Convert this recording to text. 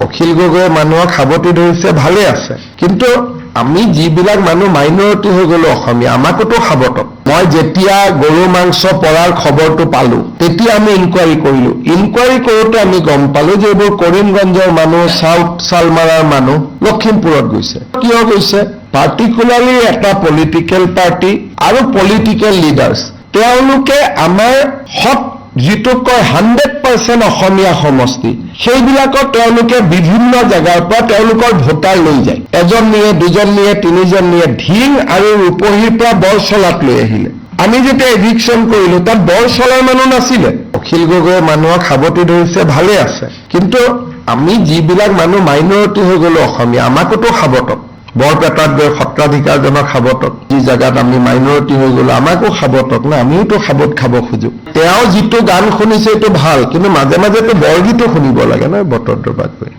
অখিল গগৈয়ে মানুহক সাৱটি ধৰিছে, ভালে আছে। কিন্তু আমি যিবিলাক মানুহ মাইনৰিটি হৈ গলো অসমীয়া, আমাকোতো সাৱটক। মই যেতিয়া গৰু মাংস পৰাৰ খবৰটো পালো, তেতিয়া আমি ইনকুৱাৰী কৰিলো। ইনকুৱাৰী কৰোঁতে আমি গম পালো যে এইবোৰ কৰিমগঞ্জৰ মানুহ, চাউথ চালমাৰাৰ মানুহ লখিমপুৰত গৈছে। কিয় গৈছে? পাৰ্টিকুলাৰলি এটা পলিটিকেল পাৰ্টি আৰু পলিটিকেল লিডাৰ্ছ, তেওঁলোকে আমাৰ যিটো কয় 100% অসমীয়া সমষ্টি, সেইবিলাকত তেওঁলোকে বিভিন্ন জেগাৰ পৰা তেওঁলোকৰ ভোটাৰ লৈ যায়। এজন নিয়ে, দুজন নিয়ে, তিনিজন নিয়ে। ধিং আৰু ৰূপহীৰ পৰা বৰচলাত লৈ আহিলে। আমি যেতিয়া এভিকশ্যন কৰিলো, তাত বৰচলাৰ মানুহ নাছিলে। অখিল গগৈয়ে মানুহক সাৱটি ধৰিছে, ভালে আছে। কিন্তু আমি যিবিলাক মানুহ মাইনৰিটি হৈ গলো অসমীয়া, আমাকোতো সাৱটক। বৰপেটাত গৈ সত্ৰাধিকাৰজনক সাৱটক, যি জেগাত আমি মাইনৰিটি হৈ গলো আমাকো সাৱটক না, আমিওতো সাৱট খাব খোজো। তেওঁ যিটো গান শুনিছে এইটো ভাল, কিন্তু মাজে মাজেতো বৰগীতো শুনিব লাগে নহয় বতৰ দৰবাত গৈ।